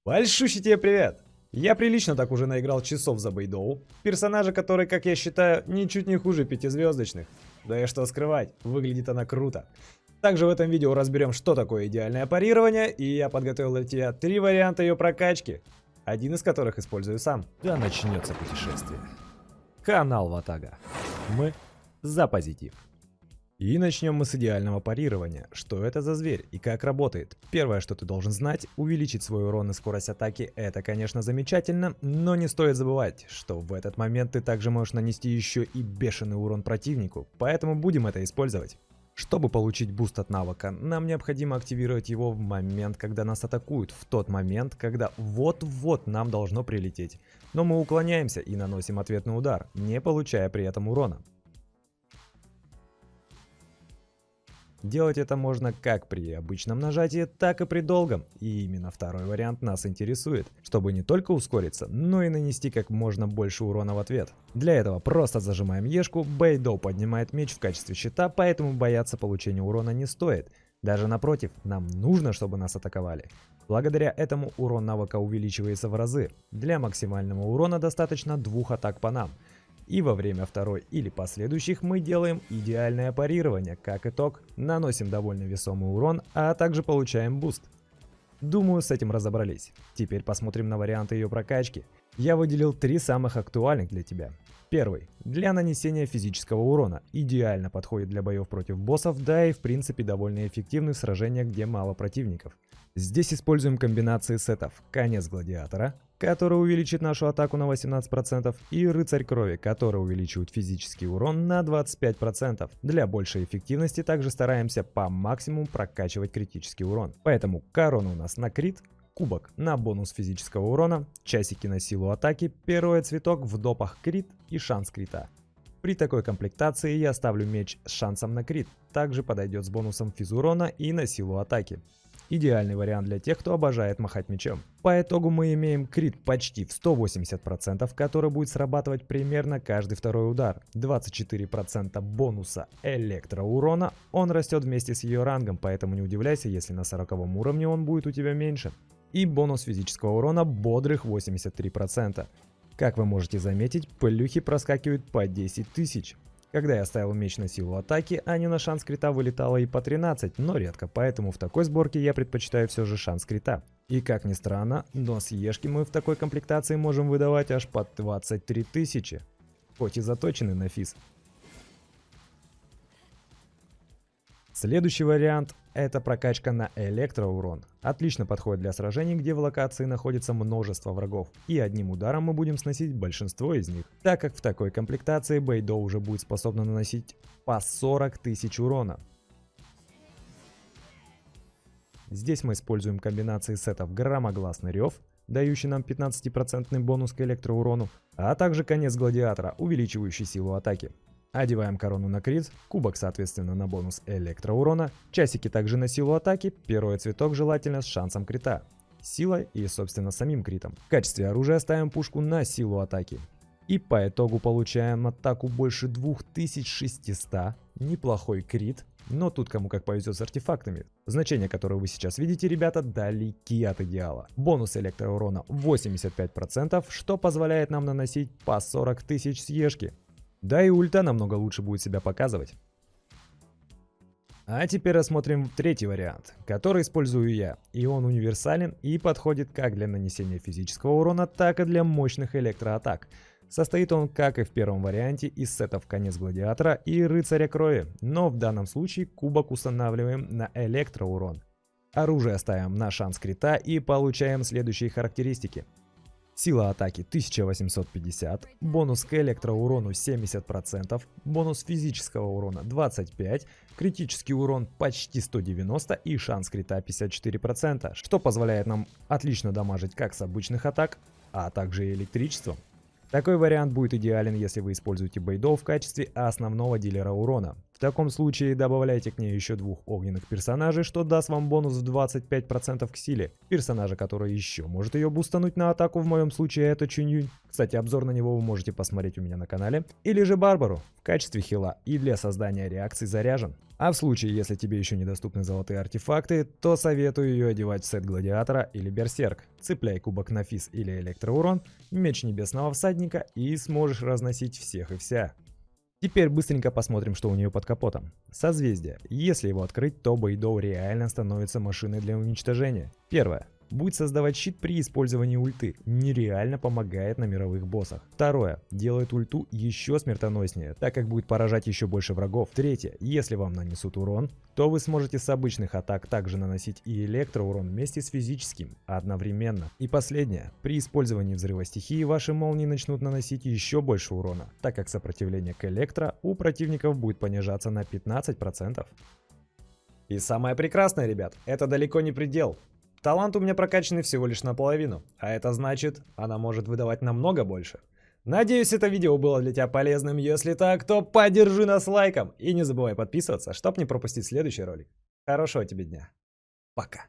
Большущий тебе привет! Я прилично так уже наиграл часов за Бэйдоу, персонажа, который, как я считаю, ничуть не хуже пятизвездочных. Да и что скрывать, выглядит она круто. Также в этом видео разберем, что такое идеальное парирование, и я подготовил для тебя 3 варианта ее прокачки, один из которых использую сам. Да начнется путешествие. Канал Ватага. Мы за позитив. И начнем мы с идеального парирования. Что это за зверь и как работает? Первое, что ты должен знать, увеличить свой урон и скорость атаки — это, конечно, замечательно, но не стоит забывать, что в этот момент ты также можешь нанести еще и бешеный урон противнику, поэтому будем это использовать. Чтобы получить буст от навыка, нам необходимо активировать его в момент, когда нас атакуют, в тот момент, когда вот-вот нам должно прилететь. Но мы уклоняемся и наносим ответный удар, не получая при этом урона. Делать это можно как при обычном нажатии, так и при долгом, и именно второй вариант нас интересует, чтобы не только ускориться, но и нанести как можно больше урона в ответ. Для этого просто зажимаем Ешку, Бэйдоу поднимает меч в качестве щита, поэтому бояться получения урона не стоит. Даже напротив, нам нужно, чтобы нас атаковали. Благодаря этому урон навыка увеличивается в разы. Для максимального урона достаточно 2 атак по нам. И во время второй или последующих мы делаем идеальное парирование. Как итог, наносим довольно весомый урон, а также получаем буст. Думаю, с этим разобрались. Теперь посмотрим на варианты ее прокачки. Я выделил 3 самых актуальных для тебя. Первый. Для нанесения физического урона. Идеально подходит для боев против боссов, да и в принципе довольно эффективный в сражениях, где мало противников. Здесь используем комбинации сетов «Конец Гладиатора», который увеличит нашу атаку на 18%, и Рыцарь Крови, который увеличивает физический урон на 25%. Для большей эффективности также стараемся по максимуму прокачивать критический урон. Поэтому корона у нас на крит, кубок на бонус физического урона, часики на силу атаки, первый цветок в допах крит и шанс крита. При такой комплектации я ставлю меч с шансом на крит, также подойдет с бонусом физурона и на силу атаки. Идеальный вариант для тех, кто обожает махать мечом. По итогу мы имеем крит почти в 180%, который будет срабатывать примерно каждый второй удар. 24% бонуса электроурона, он растет вместе с ее рангом, поэтому не удивляйся, если на 40 уровне он будет у тебя меньше. И бонус физического урона бодрых 83%. Как вы можете заметить, плюхи проскакивают по 10 тысяч. Когда я ставил меч на силу атаки, а не на шанс крита, вылетало и по 13, но редко, поэтому в такой сборке я предпочитаю все же шанс крита. И как ни странно, но с Ешки мы в такой комплектации можем выдавать аж по 23 тысячи, хоть и заточены на физ. Следующий вариант — это прокачка на электроурон. Отлично подходит для сражений, где в локации находится множество врагов, и одним ударом мы будем сносить большинство из них, так как в такой комплектации Бэйдоу уже будет способна наносить по 40 тысяч урона. Здесь мы используем комбинации сетов Громогласный Рев, дающий нам 15% бонус к электроурону, а также Конец Гладиатора, увеличивающий силу атаки. Одеваем корону на крит, кубок соответственно на бонус электроурона, часики также на силу атаки, первый цветок желательно с шансом крита, силой и собственно самим критом. В качестве оружия ставим пушку на силу атаки. И по итогу получаем атаку больше 2600, неплохой крит, но тут кому как повезет с артефактами. Значения, которые вы сейчас видите, ребята, далеки от идеала. Бонус электроурона 85%, что позволяет нам наносить по 40 тысяч с Ешки. Да и ульта намного лучше будет себя показывать. А теперь рассмотрим третий вариант, который использую я. И он универсален и подходит как для нанесения физического урона, так и для мощных электроатак. Состоит он, как и в первом варианте, из сетов Конец Гладиатора и Рыцаря Крови, но в данном случае кубок устанавливаем на электроурон. Оружие ставим на шанс крита и получаем следующие характеристики. Сила атаки 1850, бонус к электроурону 70%, бонус физического урона 25%, критический урон почти 190 и шанс крита 54%, что позволяет нам отлично дамажить как с обычных атак, а также и электричеством. Такой вариант будет идеален, если вы используете Бэйдоу в качестве основного дилера урона. В таком случае добавляйте к ней еще 2 огненных персонажей, что даст вам бонус в 25% к силе. Персонажа, который еще может ее бустануть на атаку, в моем случае это Чунь-Юнь. Кстати, обзор на него вы можете посмотреть у меня на канале. Или же Барбару в качестве хила и для создания реакций заряжен. А в случае, если тебе еще недоступны золотые артефакты, то советую ее одевать в сет Гладиатора или Берсерк. Цепляй кубок Нафис или Электроурон, меч Небесного Всадника и сможешь разносить всех и вся. Теперь быстренько посмотрим, что у нее под капотом. Созвездие. Если его открыть, то Бэйдоу реально становится машиной для уничтожения. Первое. Будет создавать щит при использовании ульты. Нереально помогает на мировых боссах. Второе. Делает ульту еще смертоноснее, так как будет поражать еще больше врагов. Третье. Если вам нанесут урон, то вы сможете с обычных атак также наносить и электроурон вместе с физическим одновременно. И последнее. При использовании взрыва стихии ваши молнии начнут наносить еще больше урона, так как сопротивление к электро у противников будет понижаться на 15%. И самое прекрасное, ребят, это далеко не предел. Талант у меня прокачанный всего лишь наполовину, а это значит, она может выдавать намного больше. Надеюсь, это видео было для тебя полезным. Если так, то поддержи нас лайком и не забывай подписываться, чтобы не пропустить следующий ролик. Хорошего тебе дня. Пока.